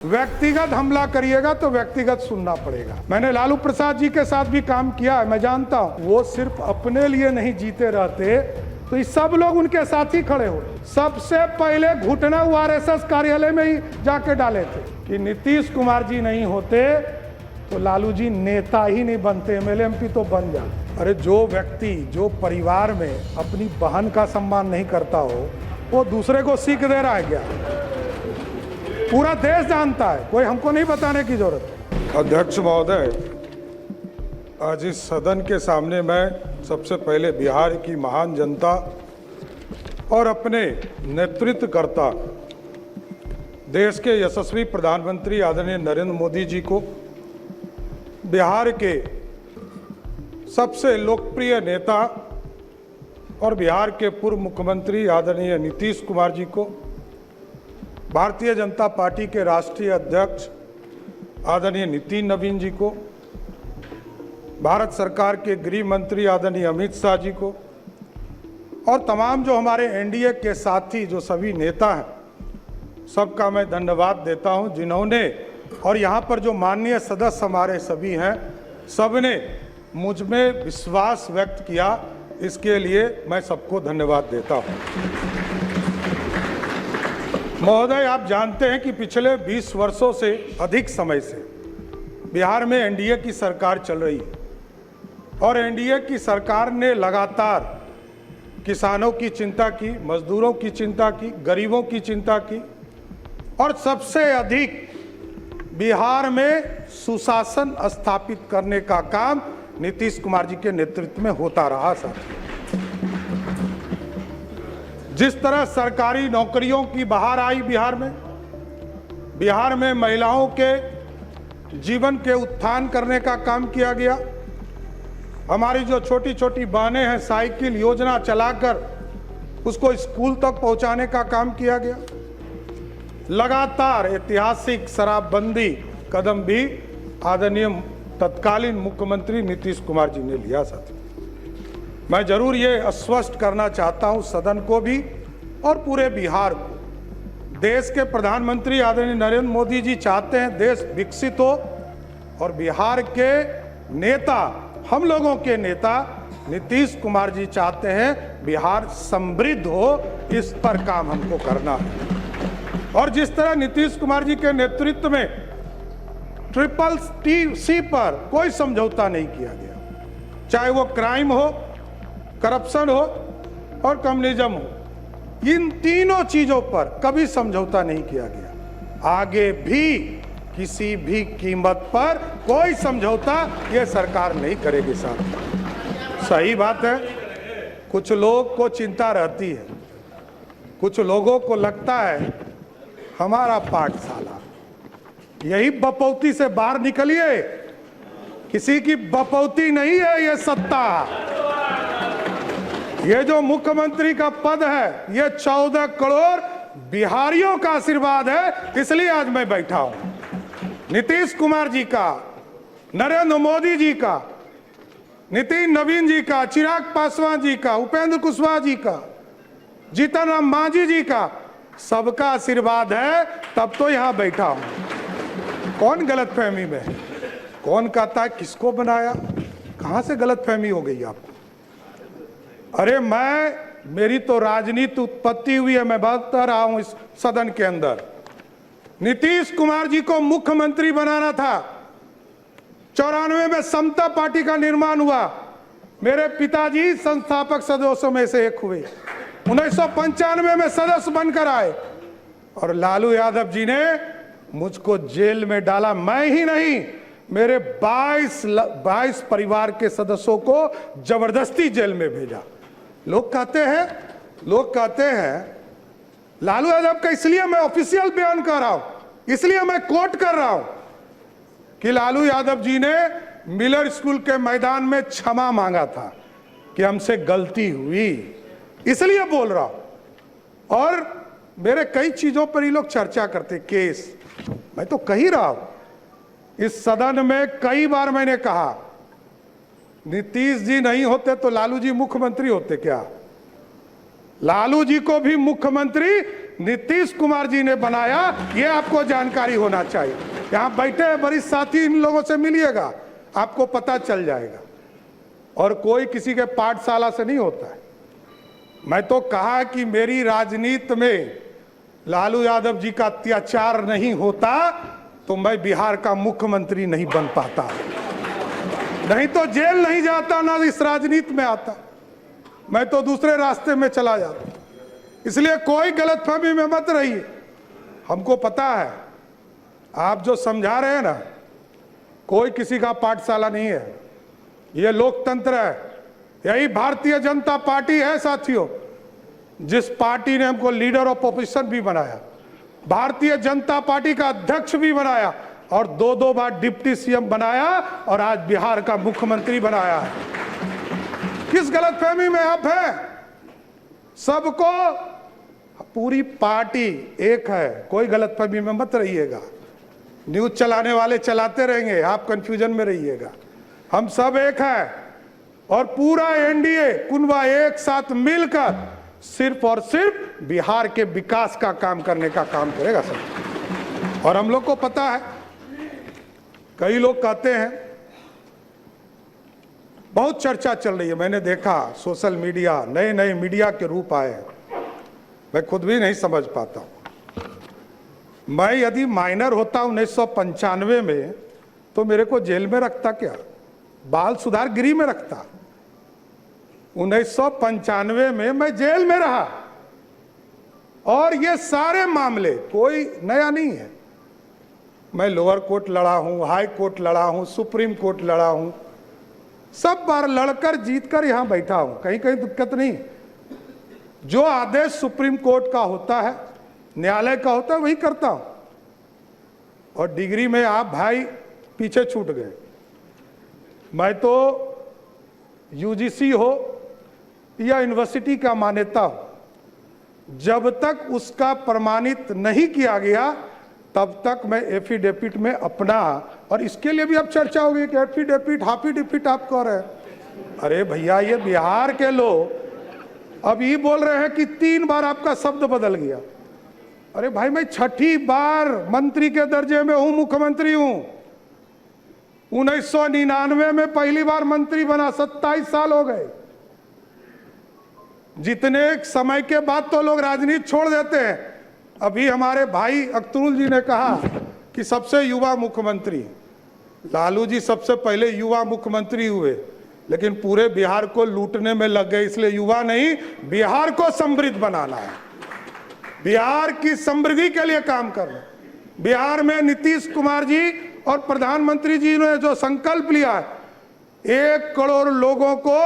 व्यक्तिगत हमला करिएगा तो व्यक्तिगत सुनना पड़ेगा। मैंने लालू प्रसाद जी के साथ भी काम किया है, मैं जानता हूं वो सिर्फ अपने लिए नहीं जीते रहते, तो ये सब लोग उनके साथ ही खड़े हो। सबसे पहले घुटना वो आरएसएस कार्यालय में ही जाके डाले थे कि नीतीश कुमार जी नहीं होते तो लालू जी नेता ही नहीं बनते, एमएलए एमपी तो बन जाते। अरे जो व्यक्ति जो परिवार में अपनी बहन का सम्मान नहीं करता हो वो दूसरे को सीख दे रहा है क्या? पूरा देश जानता है, कोई हमको नहीं बताने की जरूरत है। अध्यक्ष महोदय, आज इस सदन के सामने मैं सबसे पहले बिहार की महान जनता और अपने नेतृत्वकर्ता देश के यशस्वी प्रधानमंत्री आदरणीय नरेंद्र मोदी जी को, बिहार के सबसे लोकप्रिय नेता और बिहार के पूर्व मुख्यमंत्री आदरणीय नीतीश कुमार जी को, भारतीय जनता पार्टी के राष्ट्रीय अध्यक्ष आदरणीय नितिन नवीन जी को, भारत सरकार के गृह मंत्री आदरणीय अमित शाह जी को और तमाम जो हमारे एनडीए के साथी जो सभी नेता हैं, सबका मैं धन्यवाद देता हूं, जिन्होंने और यहाँ पर जो माननीय सदस्य हमारे सभी हैं, सबने मुझ में विश्वास व्यक्त किया, इसके लिए मैं सबको धन्यवाद देता हूँ। महोदय, आप जानते हैं कि पिछले 20 वर्षों से अधिक समय से बिहार में एनडीए की सरकार चल रही है और एनडीए की सरकार ने लगातार किसानों की चिंता की, मजदूरों की चिंता की, गरीबों की चिंता की और सबसे अधिक बिहार में सुशासन स्थापित करने का काम नीतीश कुमार जी के नेतृत्व में होता रहा। साथ जिस तरह सरकारी नौकरियों की बहार आई बिहार में महिलाओं के जीवन के उत्थान करने का काम किया गया। हमारी जो छोटी छोटी बहनें हैं, साइकिल योजना चलाकर उसको स्कूल तक पहुंचाने का काम किया गया। लगातार ऐतिहासिक शराबबंदी कदम भी आदरणीय तत्कालीन मुख्यमंत्री नीतीश कुमार जी ने लिया। साथी, मैं जरूर ये आश्वस्त करना चाहता हूं सदन को भी और पूरे बिहार को, देश के प्रधानमंत्री आदरणीय नरेंद्र मोदी जी चाहते हैं देश विकसित हो और बिहार के नेता, हम लोगों के नेता नीतीश कुमार जी चाहते हैं बिहार समृद्ध हो। इस पर काम हमको करना है और जिस तरह नीतीश कुमार जी के नेतृत्व में CCC पर कोई समझौता नहीं किया गया, चाहे वो क्राइम हो, करप्शन हो और कम्युनिज्म हो, इन तीनों चीजों पर कभी समझौता नहीं किया गया। आगे भी किसी भी कीमत पर कोई समझौता ये सरकार नहीं करेगी। साथ सही बात है, कुछ लोग को चिंता रहती है, कुछ लोगों को लगता है हमारा पाठशाला, यही बपौती से बाहर निकलिए, किसी की बपौती नहीं है ये सत्ता। ये जो मुख्यमंत्री का पद है ये 14 करोड़ बिहारियों का आशीर्वाद है, इसलिए आज मैं बैठा हूं। नीतीश कुमार जी का, नरेंद्र मोदी जी का, नितिन नवीन जी का, चिराग पासवान जी का, उपेंद्र कुशवाहा जी का, जीतन राम मांझी जी का, सबका आशीर्वाद है, तब तो यहां बैठा हूं। कौन गलतफहमी में है? कौन कहता है किसको बनाया? कहां से गलतफहमी हो गई आपको? अरे मेरी तो राजनीति उत्पत्ति हुई है, मैं बता रहा हूं इस सदन के अंदर। नीतीश कुमार जी को मुख्यमंत्री बनाना था। 94 में समता पार्टी का निर्माण हुआ, मेरे पिताजी संस्थापक सदस्यों में से एक हुए। 1995 में सदस्य बनकर आए और लालू यादव जी ने मुझको जेल में डाला। मैं ही नहीं, मेरे 22 परिवार के सदस्यों को जबरदस्ती जेल में भेजा। लोग कहते हैं लालू यादव का, इसलिए मैं ऑफिशियल बयान कर रहा हूं, इसलिए मैं कोट कर रहा हूं कि लालू यादव जी ने मिलर स्कूल के मैदान में क्षमा मांगा था कि हमसे गलती हुई, इसलिए बोल रहा हूं। और मेरे कई चीजों पर ये लोग चर्चा करते, केस, मैं तो कह ही रहा हूं इस सदन में कई बार मैंने कहा नीतीश जी नहीं होते तो लालू जी मुख्यमंत्री होते क्या? लालू जी को भी मुख्यमंत्री नीतीश कुमार जी ने बनाया, ये आपको जानकारी होना चाहिए। यहां बैठे हैं वरिष्ठ साथी, इन लोगों से मिलिएगा, आपको पता चल जाएगा। और कोई किसी के पाठशाला से नहीं होता है। मैं तो कहा कि मेरी राजनीति में लालू यादव जी का अत्याचार नहीं होता तो मैं बिहार का मुख्यमंत्री नहीं बन पाता, नहीं तो जेल नहीं जाता, ना इस राजनीति में आता, मैं तो दूसरे रास्ते में चला जाता। इसलिए कोई गलतफहमी में मत रहिए। हमको पता है आप जो समझा रहे हैं ना, कोई किसी का पाठशाला नहीं है, ये लोकतंत्र है। यही भारतीय जनता पार्टी है साथियों, जिस पार्टी ने हमको लीडर ऑफ ऑपोजिशन भी बनाया, भारतीय जनता पार्टी का अध्यक्ष भी बनाया और दो बार डिप्टी सीएम बनाया और आज बिहार का मुख्यमंत्री बनाया है। किस गलतफहमी में आप हैं? सबको, पूरी पार्टी एक है, कोई गलतफहमी में मत रहिएगा। न्यूज चलाने वाले चलाते रहेंगे, आप कंफ्यूजन में रहिएगा। हम सब एक हैं और पूरा एनडीए कुनबा एक साथ मिलकर सिर्फ और सिर्फ बिहार के विकास का काम करने का काम करेगा सब। और हम लोग को पता है, कई लोग कहते हैं, बहुत चर्चा चल रही है, मैंने देखा सोशल मीडिया, नए नए मीडिया के रूप आए हैं, मैं खुद भी नहीं समझ पाता हूं। मैं यदि माइनर होता 1995 में तो मेरे को जेल में रखता क्या, बाल सुधार गृह में रखता। 1995 में मैं जेल में रहा और ये सारे मामले कोई नया नहीं है। मैं लोअर कोर्ट लड़ा हूं, हाई कोर्ट लड़ा हूं, सुप्रीम कोर्ट लड़ा हूं, सब बार लड़कर जीतकर यहां बैठा हूं, कहीं कहीं दिक्कत नहीं। जो आदेश सुप्रीम कोर्ट का होता है, न्यायालय का होता है, वही करता हूं। और डिग्री में आप भाई पीछे छूट गए। मैं तो यूजीसी हो या यूनिवर्सिटी का मान्यता हो, जब तक उसका प्रमाणित नहीं किया गया तब तक मैं एफिडेविट में अपना, और इसके लिए भी अब चर्चा होगी कि एफिडेविट हाफिडेविट आप कह रहे हैं। अरे भैया, ये बिहार के लोग अब ये बोल रहे हैं कि 3 बार आपका शब्द बदल गया। अरे भाई, मैं 6ठी बार मंत्री के दर्जे में हूं, मुख्यमंत्री हूं। 1999 में पहली बार मंत्री बना, 27 साल हो गए। जितने समय के बाद तो लोग राजनीति छोड़ देते हैं। अभी हमारे भाई अख्तरुल जी ने कहा कि सबसे युवा मुख्यमंत्री, लालू जी सबसे पहले युवा मुख्यमंत्री हुए, लेकिन पूरे बिहार को लूटने में लग गए। इसलिए युवा नहीं, बिहार को समृद्ध बनाना है, बिहार की समृद्धि के लिए काम करना। बिहार में नीतीश कुमार जी और प्रधानमंत्री जी ने जो संकल्प लिया है, 1 करोड़ लोगों को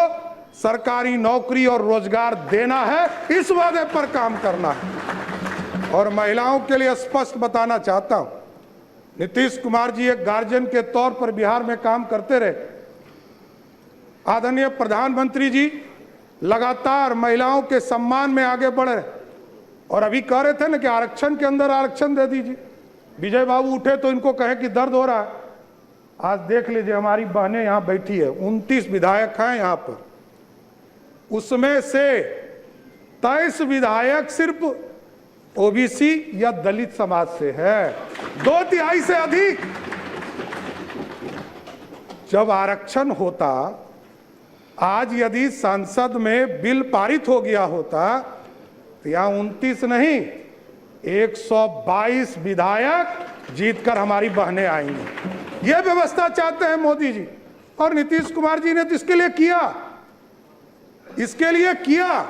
सरकारी नौकरी और रोजगार देना है, इस वादे पर काम करना है। और महिलाओं के लिए स्पष्ट बताना चाहता हूं, नीतीश कुमार जी एक गार्जियन के तौर पर बिहार में काम करते रहे। आदरणीय प्रधानमंत्री जी लगातार महिलाओं के सम्मान में आगे बढ़े और अभी कह रहे थे ना कि आरक्षण के अंदर आरक्षण दे दीजिए। विजय बाबू उठे तो इनको कहे कि दर्द हो रहा है। आज देख लीजिए, हमारी बहनें यहां बैठी है, 29 विधायक हैं यहां पर, उसमें से 23 विधायक सिर्फ ओबीसी या दलित समाज से है, 2/3 से अधिक। जब आरक्षण होता, आज यदि संसद में बिल पारित हो गया होता तो यहां 29 नहीं, 122 विधायक जीतकर हमारी बहनें आएंगी। यह व्यवस्था चाहते हैं मोदी जी और नीतीश कुमार जी ने तो इसके लिए किया, इसके लिए किया।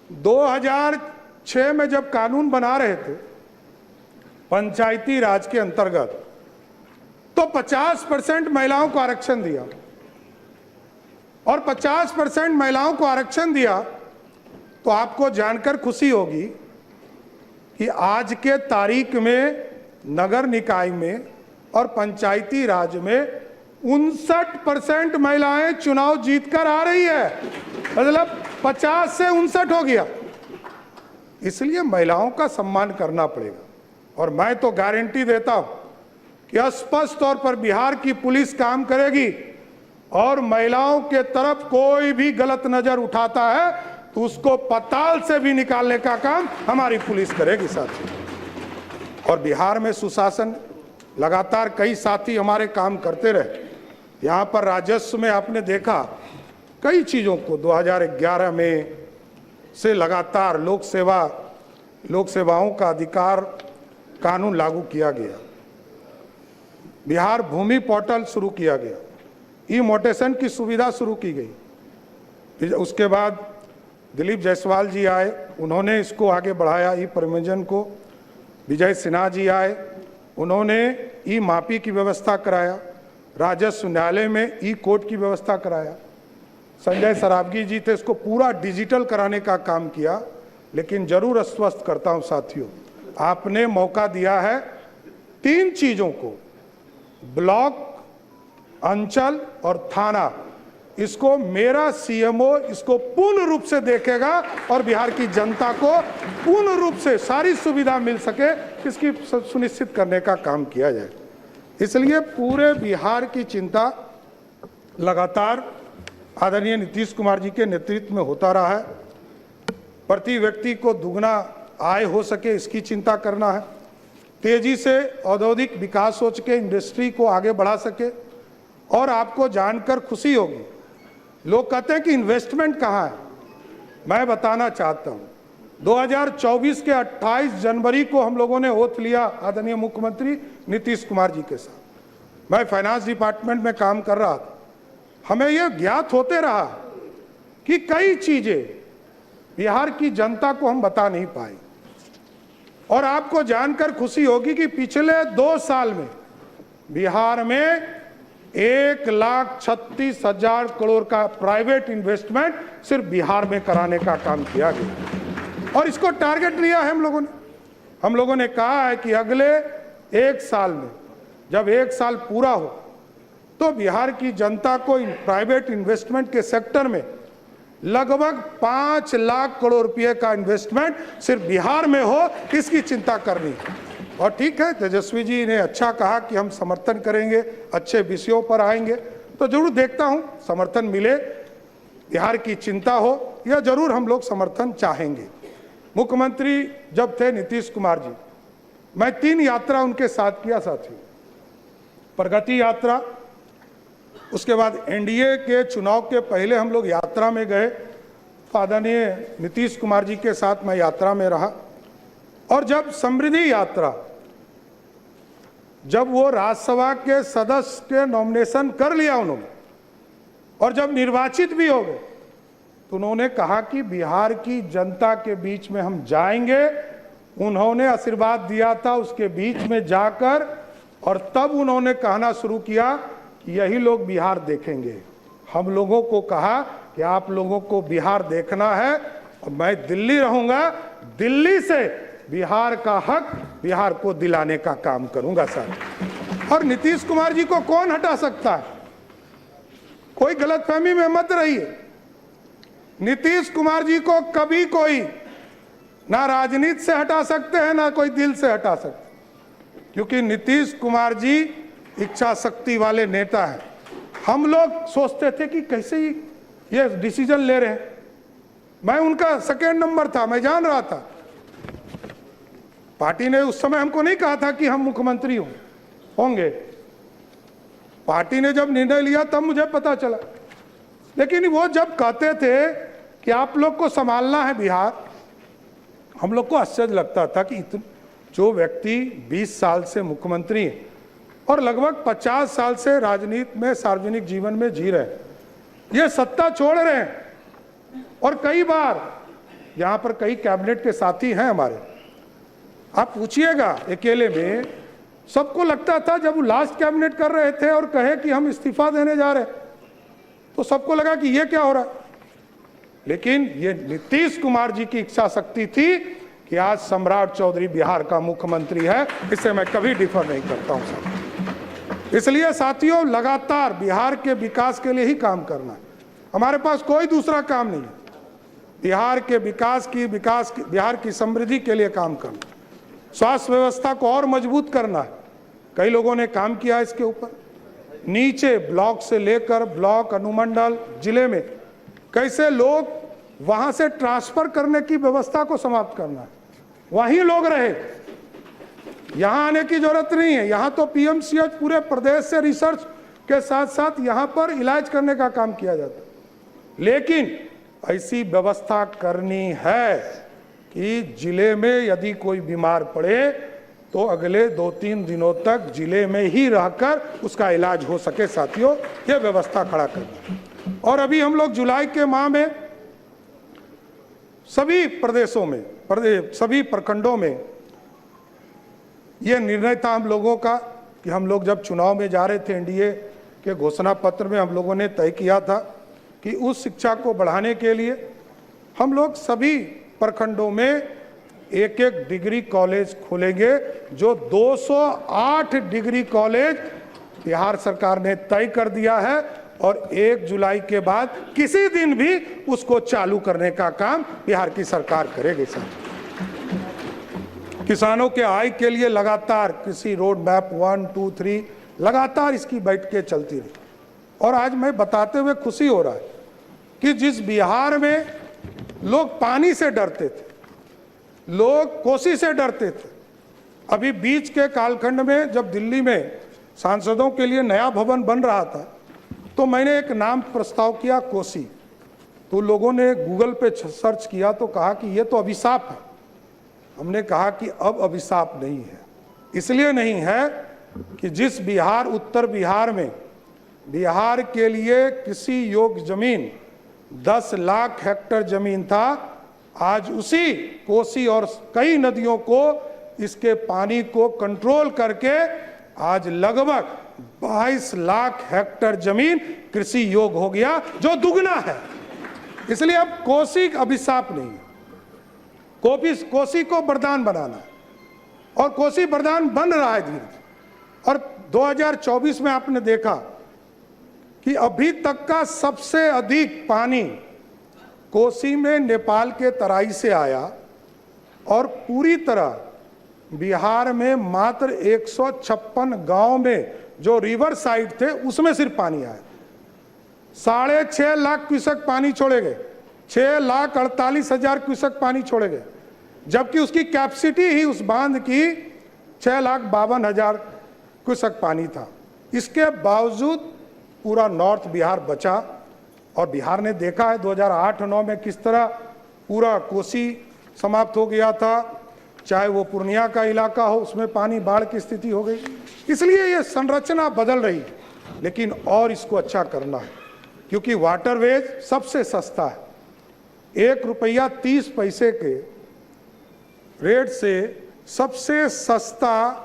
2006 में जब कानून बना रहे थे पंचायती राज के अंतर्गत, तो 50% महिलाओं को आरक्षण दिया, और 50% महिलाओं को आरक्षण दिया तो आपको जानकर खुशी होगी कि आज के तारीख में नगर निकाय में और पंचायती राज में 59% महिलाएं चुनाव जीतकर आ रही है, मतलब 50 से 59 हो गया। इसलिए महिलाओं का सम्मान करना पड़ेगा। और मैं तो गारंटी देता हूं कि स्पष्ट तौर पर बिहार की पुलिस काम करेगी और महिलाओं के तरफ कोई भी गलत नजर उठाता है तो उसको पाताल से भी निकालने का काम हमारी पुलिस करेगी साथी। और बिहार में सुशासन लगातार कई साथी हमारे काम करते रहे। यहाँ पर राजस्व में आपने देखा कई चीज़ों को 2011 में से लगातार लोक सेवाओं का अधिकार कानून लागू किया गया। बिहार भूमि पोर्टल शुरू किया गया, ई मोटेशन की सुविधा शुरू की गई। उसके बाद दिलीप जायसवाल जी आए, उन्होंने इसको आगे बढ़ाया, ई प्रबंधन को। विजय सिन्हा जी आए, उन्होंने ई मापी की व्यवस्था कराया। राजस्व न्यायालय में ई कोर्ट की व्यवस्था कराया। संजय सरावगी जी थे, इसको पूरा डिजिटल कराने का काम किया। लेकिन जरूर आश्वस्त करता हूं साथियों, आपने मौका दिया है 3 चीजों को, ब्लॉक, अंचल और थाना, इसको मेरा सीएमओ इसको पूर्ण रूप से देखेगा और बिहार की जनता को पूर्ण रूप से सारी सुविधा मिल सके, इसकी सुनिश्चित करने का काम किया जाए। इसलिए पूरे बिहार की चिंता लगातार आदरणीय नीतीश कुमार जी के नेतृत्व में होता रहा है। प्रति व्यक्ति को दुगना आय हो सके, इसकी चिंता करना है। तेजी से औद्योगिक विकास हो सके, इंडस्ट्री को आगे बढ़ा सके। और आपको जानकर खुशी होगी, लोग कहते हैं कि इन्वेस्टमेंट कहाँ है। मैं बताना चाहता हूँ, 2024 के 28 जनवरी को हम लोगों ने ओथ लिया आदरणीय मुख्यमंत्री नीतीश कुमार जी के साथ। मैं फाइनेंस डिपार्टमेंट में काम कर रहा था। हमें यह ज्ञात होते रहा कि कई चीजें बिहार की जनता को हम बता नहीं पाए। और आपको जानकर खुशी होगी कि पिछले 2 साल में बिहार में 1,36,000 करोड़ का प्राइवेट इन्वेस्टमेंट सिर्फ बिहार में कराने का काम किया गया। और इसको टारगेट लिया है हम लोगों ने कहा है कि अगले 1 साल में, जब 1 साल पूरा हो, तो बिहार की जनता को प्राइवेट इन्वेस्टमेंट के सेक्टर में लगभग 5 लाख करोड़ रुपए का इन्वेस्टमेंट सिर्फ बिहार में हो, इसकी चिंता करनी है। और ठीक है, तेजस्वी जी ने अच्छा कहा कि हम समर्थन करेंगे, अच्छे विषयों पर आएंगे, तो जरूर देखता हूं समर्थन मिले, बिहार की चिंता हो, यह जरूर हम लोग समर्थन चाहेंगे। मुख्यमंत्री जब थे नीतीश कुमार जी, मैं 3 यात्रा उनके साथ किया साथियों। प्रगति यात्रा, उसके बाद एनडीए के चुनाव के पहले हम लोग यात्रा में गए, आदरणीय नीतीश कुमार जी के साथ मैं यात्रा में रहा। और जब समृद्धि यात्रा, जब वो राज्यसभा के सदस्य के नॉमिनेशन कर लिया उन्होंने और जब निर्वाचित भी हो गए, तो उन्होंने कहा कि बिहार की जनता के बीच में हम जाएंगे। उन्होंने आशीर्वाद दिया था उसके बीच में जाकर, और तब उन्होंने कहना शुरू किया कि यही लोग बिहार देखेंगे। हम लोगों को कहा कि आप लोगों को बिहार देखना है और मैं दिल्ली रहूंगा, दिल्ली से बिहार का हक बिहार को दिलाने का काम करूंगा साहब। और नीतीश कुमार जी को कौन हटा सकता है? कोई गलतफहमी में मत रहिए। नीतीश कुमार जी को कभी कोई ना राजनीति से हटा सकते हैं, ना कोई दिल से हटा सकते, क्योंकि नीतीश कुमार जी इच्छा शक्ति वाले नेता हैं। हम लोग सोचते थे कि कैसे ये डिसीजन ले रहे हैं। मैं उनका सेकेंड नंबर था, मैं जान रहा था। पार्टी ने उस समय हमको नहीं कहा था कि हम मुख्यमंत्री होंगे। पार्टी ने जब निर्णय लिया तब मुझे पता चला। लेकिन वो जब कहते थे कि आप लोग को संभालना है बिहार, हम लोग को आश्चर्य लगता था कि जो व्यक्ति 20 साल से मुख्यमंत्री हैं और लगभग 50 साल से राजनीति में, सार्वजनिक जीवन में जी रहे हैं, ये सत्ता छोड़ रहे हैं। और कई बार यहाँ पर कई कैबिनेट के साथी हैं हमारे, आप पूछिएगा अकेले में, सबको लगता था जब वो लास्ट कैबिनेट कर रहे थे और कहे कि हम इस्तीफा देने जा रहे, तो सबको लगा कि ये क्या हो रहा है। लेकिन ये नीतीश कुमार जी की इच्छा शक्ति थी कि आज सम्राट चौधरी बिहार का मुख्यमंत्री है, इससे मैं कभी डिफर नहीं करता हूं साहब। इसलिए साथियों, लगातार बिहार के विकास के लिए ही काम करना है, हमारे पास कोई दूसरा काम नहीं है। बिहार के विकास की बिहार की समृद्धि के लिए काम करना, स्वास्थ्य व्यवस्था को और मजबूत करना है। कई लोगों ने काम किया इसके ऊपर, नीचे ब्लॉक से लेकर ब्लॉक, अनुमंडल, जिले में कैसे लोग वहां से ट्रांसफर करने की व्यवस्था को समाप्त करना है, वहीं लोग रहे, यहां आने की जरूरत नहीं है। यहां तो पीएमसीएच पूरे प्रदेश से रिसर्च के साथ साथ यहां पर इलाज करने का काम किया जाता है, लेकिन ऐसी व्यवस्था करनी है कि जिले में यदि कोई बीमार पड़े तो अगले 2-3 दिनों तक जिले में ही रहकर उसका इलाज हो सके। साथियों, यह व्यवस्था खड़ा करना। और अभी हम लोग जुलाई के माह में सभी प्रदेशों में, सभी प्रखंडों में यह निर्णय था हम लोगों का कि हम लोग जब चुनाव में जा रहे थे, एनडीए के घोषणा पत्र में हम लोगों ने तय किया था कि उस शिक्षा को बढ़ाने के लिए हम लोग सभी प्रखंडों में एक डिग्री कॉलेज खोलेंगे। जो 208 डिग्री कॉलेज बिहार सरकार ने तय कर दिया है और 1 जुलाई के बाद किसी दिन भी उसको चालू करने का काम बिहार की सरकार करेगी। किसानों के आय के लिए लगातार कृषि रोड मैप 1, 2, 3 लगातार इसकी बैठकें चलती रही। और आज मैं बताते हुए खुशी हो रहा है कि जिस बिहार में लोग पानी से डरते थे, लोग कोसी से डरते थे, अभी बीच के कालखंड में जब दिल्ली में सांसदों के लिए नया भवन बन रहा था तो मैंने एक नाम प्रस्ताव किया, कोसी। तो लोगों ने गूगल पे सर्च किया तो कहा कि ये तो अभिशाप है। हमने कहा कि अब अभिशाप नहीं है। इसलिए नहीं है कि जिस बिहार, उत्तर बिहार में बिहार के लिए कृषि योग्य जमीन 10 लाख हेक्टेयर जमीन था, आज उसी कोसी और कई नदियों को, इसके पानी को कंट्रोल करके आज लगभग 22 लाख हेक्टेयर जमीन कृषि योग्य हो गया, जो दुगना है। इसलिए अब कोसी अभिशाप नहीं है, कोसी को वरदान बनाना है और कोसी वरदान बन रहा है धीरे धीरे। और 2024 में आपने देखा कि अभी तक का सबसे अधिक पानी कोसी में नेपाल के तराई से आया और पूरी तरह बिहार में मात्र 156 गांव में जो रिवर साइड थे उसमें सिर्फ पानी आया। 6.5 लाख क्यूसेक पानी छोड़े गए, 6,48,000 क्यूसेक पानी छोड़े गए, जबकि उसकी कैपेसिटी ही उस बांध की 6,52,000 क्यूसेक पानी था। इसके बावजूद पूरा नॉर्थ बिहार बचा और बिहार ने देखा है 2008-9 में किस तरह पूरा कोसी समाप्त हो गया था, चाहे वो पूर्णिया का इलाका हो, उसमें पानी बाढ़ की स्थिति हो गई। इसलिए ये संरचना बदल रही है, लेकिन और इसको अच्छा करना है, क्योंकि वाटरवेज सबसे सस्ता है। 1 रुपया 30 पैसे के रेट से सबसे सस्ता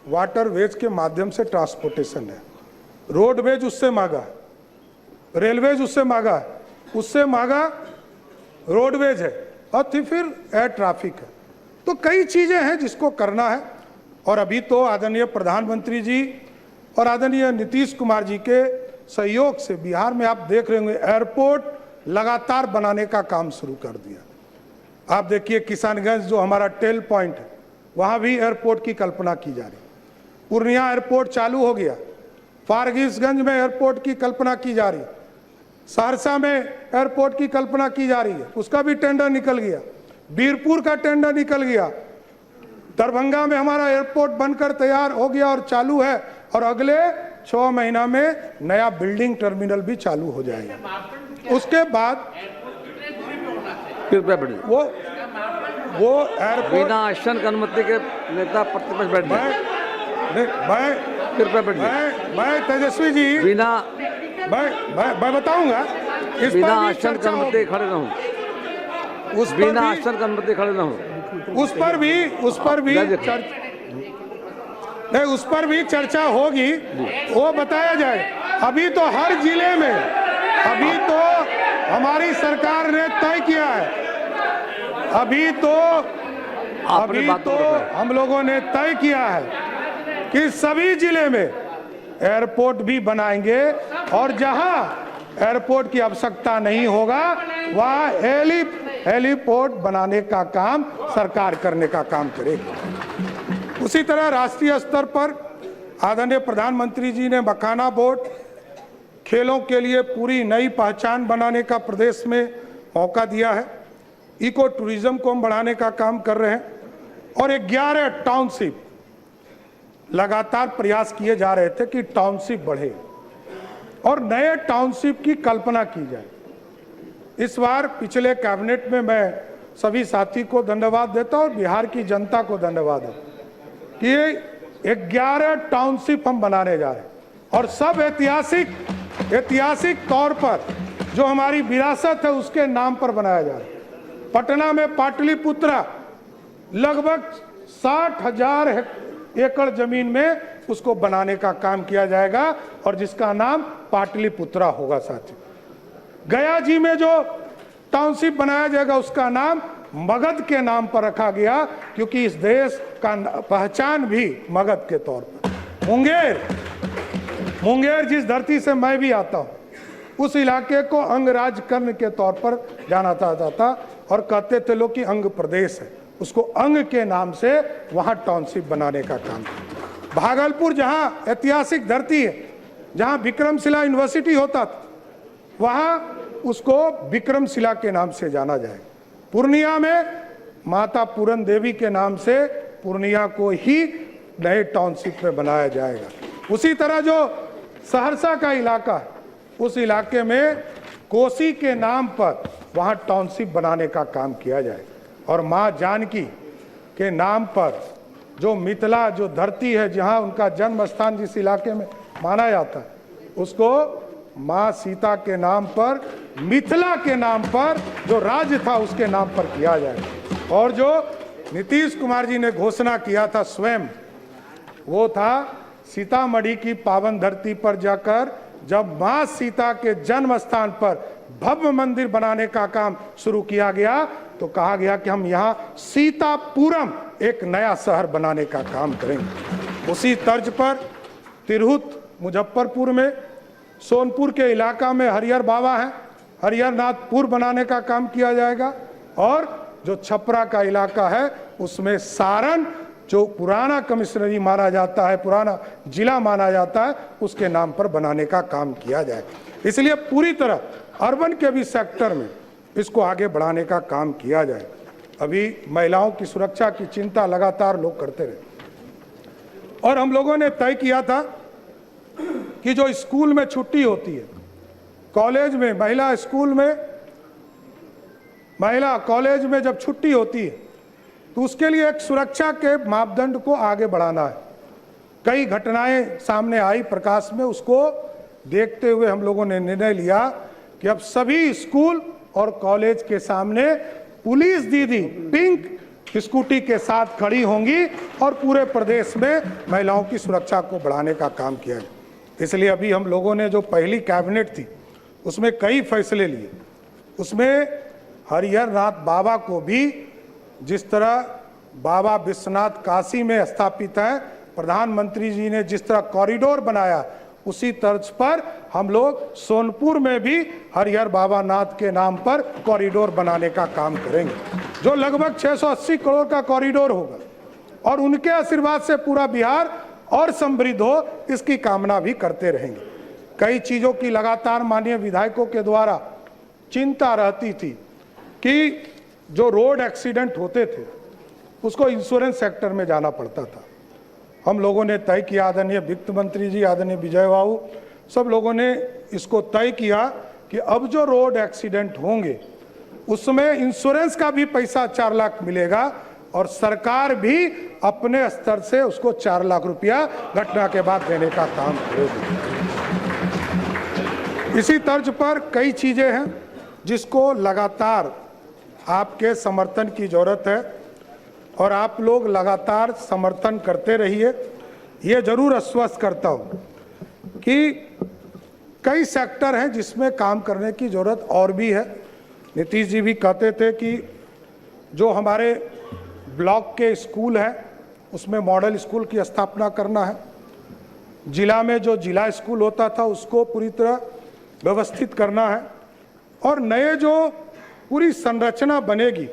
वाटरवेज के माध्यम से ट्रांसपोर्टेशन है। रोडवेज उससे महंगा है, रेलवेज उससे महंगा है, उससे महंगा रोडवेज है, और फिर एयर ट्रैफिक है। तो कई चीजें हैं जिसको करना है। और अभी तो आदरणीय प्रधानमंत्री जी और आदरणीय नीतीश कुमार जी के सहयोग से बिहार में आप देख रहे होंगे एयरपोर्ट लगातार बनाने का काम शुरू कर दिया। आप देखिए किशनगंज जो हमारा टेल पॉइंट है, वहां भी एयरपोर्ट की कल्पना की जा रही। पूर्णिया एयरपोर्ट चालू हो गया, फारबिसगंज में एयरपोर्ट की कल्पना की जा रही, सहरसा में एयरपोर्ट की कल्पना की जा रही है, उसका भी टेंडर निकल गया, बीरपुर का टेंडर निकल गया, दरभंगा में हमारा एयरपोर्ट बनकर तैयार हो गया और चालू है, और अगले 6 महीना में नया बिल्डिंग टर्मिनल भी चालू हो जाएगा। उसके बाद वो एयरपोर्ट बिना आश्वासन की अनुमति के नेता प्रतिपक्ष बैठ मैं तेजस्वी जी बिना मैं बताऊंगा इस बिना पर भी आश्वासन की चर्चा अनुमति होगी। खड़े रहूं, उस पर बिना भी आश्वासन की अनुमति खड़े रहूं। उस पर भी चर्चा होगी, वो बताया जाए। अभी तो हर जिले में, अभी तो हमारी सरकार ने तय किया है, अभी तो हम लोगों ने तय किया है कि सभी जिले में एयरपोर्ट भी बनाएंगे, और जहां एयरपोर्ट की आवश्यकता नहीं होगा वहां हेलीपोर्ट बनाने का काम सरकार करने का काम करेगी। उसी तरह राष्ट्रीय स्तर पर आदरणीय प्रधानमंत्री जी ने मखाना बोर्ड, खेलों के लिए पूरी नई पहचान बनाने का प्रदेश में मौका दिया है। इको टूरिज्म को हम बढ़ाने का काम कर रहे हैं और 11 टाउनशिप लगातार प्रयास किए जा रहे थे कि टाउनशिप बढ़े और नए टाउनशिप की कल्पना की जाए। इस बार पिछले कैबिनेट में मैं सभी साथी को धन्यवाद देता हूं और बिहार की जनता को धन्यवाद देता कि ये 11 टाउनशिप हम बनाने जा रहे हैं और सब ऐतिहासिक तौर पर जो हमारी विरासत है उसके नाम पर बनाया जा रहा है। पटना में पाटलिपुत्रा लगभग 60,000 एकड़ जमीन में उसको बनाने का काम किया जाएगा और जिसका नाम पाटलिपुत्रा होगा साथी। गया जी में जो टाउनशिप बनाया जाएगा उसका नाम मगध के नाम पर रखा गया क्योंकि इस देश का पहचान भी मगध के तौर पर। मुंगेर जिस धरती से मैं भी आता हूं उस इलाके को अंगराज कर्ण के तौर पर जाना जाता था और कहते थे लोग कि अंग प्रदेश है, उसको अंग के नाम से वहां टाउनशिप बनाने का काम। भागलपुर जहां ऐतिहासिक धरती है, जहां विक्रमशिला यूनिवर्सिटी होता था, वहां उसको विक्रमशिला के नाम से जाना जाएगा। पूर्णिया में माता पूरन देवी के नाम से पूर्णिया को ही नए टाउनशिप में बनाया जाएगा। उसी तरह जो सहरसा का इलाका है उस इलाके में कोसी के नाम पर वहां टाउनशिप बनाने का काम किया जाएगा और मां जानकी के नाम पर जो मिथिला जो धरती है जहां उनका जन्म स्थान जिस इलाके में माना जाता है उसको मां सीता के नाम पर, मिथिला के नाम पर जो राज्य था उसके नाम पर किया जाएगा। और जो नीतीश कुमार जी ने घोषणा किया था स्वयं, वो था सीतामढ़ी की पावन धरती पर जाकर जब मां सीता के जन्म स्थान पर भव्य मंदिर बनाने का काम शुरू किया गया तो कहा गया कि हम यहाँ सीतापुरम एक नया शहर बनाने का काम करेंगे। उसी तर्ज पर तिरहुत मुजफ्फरपुर में, सोनपुर के इलाका में हरिहर बाबा है, हरिहरनाथपुर बनाने का काम किया जाएगा और जो छपरा का इलाका है उसमें सारण जो पुराना कमिश्नरी माना जाता है, पुराना जिला माना जाता है, उसके नाम पर बनाने का काम किया जाएगा। इसलिए पूरी तरह अर्बन के भी सेक्टर में इसको आगे बढ़ाने का काम किया जाए। अभी महिलाओं की सुरक्षा की चिंता लगातार लोग करते रहे और हम लोगों ने तय किया था कि जो स्कूल में छुट्टी होती है, कॉलेज में, महिला कॉलेज में जब छुट्टी होती है तो उसके लिए एक सुरक्षा के मापदंड को आगे बढ़ाना है। कई घटनाएं सामने आई प्रकाश में, उसको देखते हुए हम लोगों ने निर्णय लिया कि अब सभी स्कूल और कॉलेज के सामने पुलिस दीदी पिंक स्कूटी के साथ खड़ी होंगी और पूरे प्रदेश में महिलाओं की सुरक्षा को बढ़ाने का काम किया है। इसलिए अभी हम लोगों ने जो पहली कैबिनेट थी उसमें कई फैसले लिए। उसमें हरिहरनाथ बाबा को भी, जिस तरह बाबा विश्वनाथ काशी में स्थापित है, प्रधानमंत्री जी ने जिस तरह कॉरिडोर बनाया उसी तर्ज पर हम लोग सोनपुर में भी हरिहर बाबा नाथ के नाम पर कॉरिडोर बनाने का काम करेंगे, जो लगभग 680 करोड़ का कॉरिडोर होगा और उनके आशीर्वाद से पूरा बिहार और समृद्ध हो, इसकी कामना भी करते रहेंगे। कई चीज़ों की लगातार माननीय विधायकों के द्वारा चिंता रहती थी कि जो रोड एक्सीडेंट होते थे उसको इंश्योरेंस सेक्टर में जाना पड़ता था। हम लोगों ने तय किया, आदरणीय वित्त मंत्री जी, आदरणीय विजय बाबू, सब लोगों ने इसको तय किया कि अब जो रोड एक्सीडेंट होंगे उसमें इंश्योरेंस का भी पैसा 4 लाख मिलेगा और सरकार भी अपने स्तर से उसको 4 लाख रुपया घटना के बाद देने का काम करेगी। इसी तर्ज पर कई चीजें हैं जिसको लगातार आपके समर्थन की जरूरत है और आप लोग लगातार समर्थन करते रहिए। ये जरूर आश्वस्त करता हूँ कि कई सेक्टर हैं जिसमें काम करने की जरूरत और भी है। नीतीश जी भी कहते थे कि जो हमारे ब्लॉक के स्कूल हैं उसमें मॉडल स्कूल की स्थापना करना है। जिला में जो जिला स्कूल होता था उसको पूरी तरह व्यवस्थित करना है और नए जो पूरी संरचना बनेगी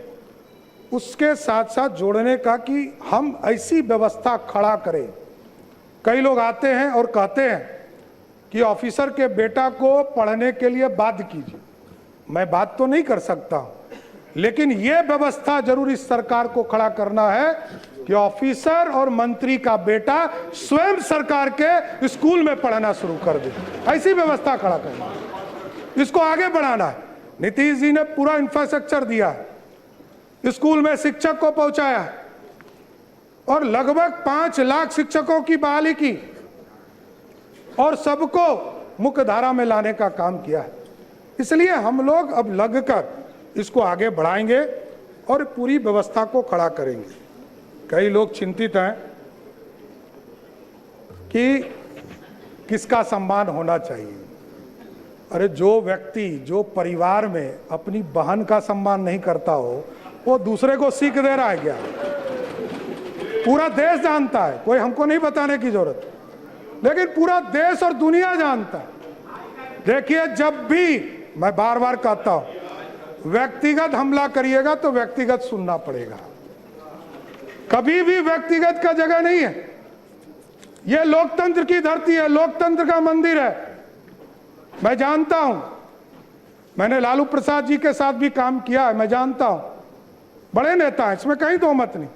उसके साथ साथ जोड़ने का कि हम ऐसी व्यवस्था खड़ा करें। कई लोग आते हैं और कहते हैं कि ऑफिसर के बेटा को पढ़ने के लिए बाध्य कीजिए। मैं बात तो नहीं कर सकता, लेकिन यह व्यवस्था जरूर इस सरकार को खड़ा करना है कि ऑफिसर और मंत्री का बेटा स्वयं सरकार के स्कूल में पढ़ना शुरू कर दे। ऐसी व्यवस्था खड़ा करना है, इसको आगे बढ़ाना है। नीतीश जी ने पूरा इंफ्रास्ट्रक्चर दिया है, स्कूल में शिक्षक को पहुंचाया है और लगभग 5 लाख शिक्षकों की बहाली की और सबको मुख्य धारा में लाने का काम किया है। इसलिए हम लोग अब लगकर इसको आगे बढ़ाएंगे और पूरी व्यवस्था को खड़ा करेंगे। कई लोग चिंतित हैं कि किसका सम्मान होना चाहिए। अरे जो व्यक्ति जो परिवार में अपनी बहन का सम्मान नहीं करता हो वो दूसरे को सीख दे रहा है क्या? पूरा देश जानता है, कोई हमको नहीं बताने की जरूरत, लेकिन पूरा देश और दुनिया जानता है। देखिए, जब भी मैं बार बार कहता हूं, व्यक्तिगत हमला करिएगा तो व्यक्तिगत सुनना पड़ेगा। कभी भी व्यक्तिगत का जगह नहीं है। यह लोकतंत्र की धरती है, लोकतंत्र का मंदिर है। मैं जानता हूं, मैंने लालू प्रसाद जी के साथ भी काम किया है, मैं जानता हूं, बड़े नेता हैं, इसमें कहीं दो मत नहीं।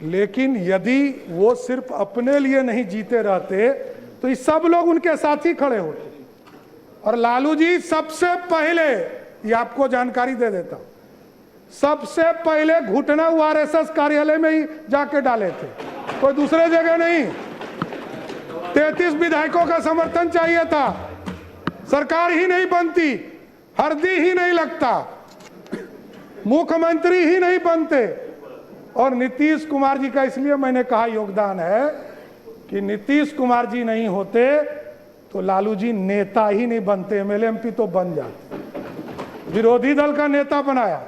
लेकिन यदि वो सिर्फ अपने लिए नहीं जीते रहते तो ये सब लोग उनके साथ ही खड़े होते। और लालू जी सबसे पहले, ये आपको जानकारी दे देता हूं, सबसे पहले घुटना आरएसएस कार्यालय में ही जाके डाले थे, कोई दूसरे जगह नहीं। 33 विधायकों का समर्थन चाहिए था, सरकार ही नहीं बनती, हरदी ही नहीं लगता, मुख्यमंत्री ही नहीं बनते। और नीतीश कुमार जी का इसलिए मैंने कहा योगदान है कि नीतीश कुमार जी नहीं होते तो लालू जी नेता ही नहीं बनते, एमएलए एमपी तो बन जाते। विरोधी दल का नेता बनाया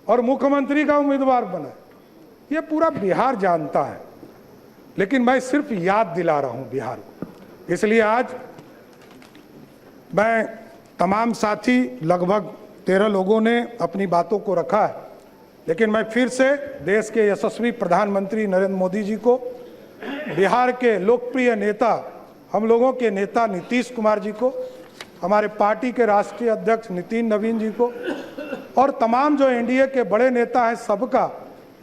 और मुख्यमंत्री का उम्मीदवार बना, ये पूरा बिहार जानता है। लेकिन मैं सिर्फ याद दिला रहा हूं बिहार को। इसलिए आज मैं तमाम साथी, लगभग 13 लोगों ने अपनी बातों को रखा है, लेकिन मैं फिर से देश के यशस्वी प्रधानमंत्री नरेंद्र मोदी जी को, बिहार के लोकप्रिय नेता, हम लोगों के नेता नीतीश कुमार जी को, हमारे पार्टी के राष्ट्रीय अध्यक्ष नितिन नवीन जी को और तमाम जो एनडीए के बड़े नेता हैं सबका,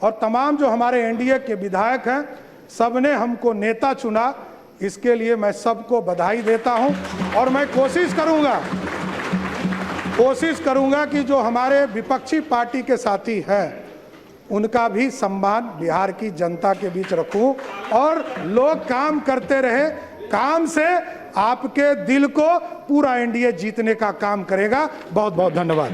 और तमाम जो हमारे एनडीए के विधायक हैं, सबने हमको नेता चुना, इसके लिए मैं सबको बधाई देता हूं। और मैं कोशिश करूंगा कि जो हमारे विपक्षी पार्टी के साथी हैं उनका भी सम्मान बिहार की जनता के बीच रखूं और लोग काम करते रहे। काम से आपके दिल को पूरा एनडीए जीतने का काम करेगा। बहुत बहुत धन्यवाद।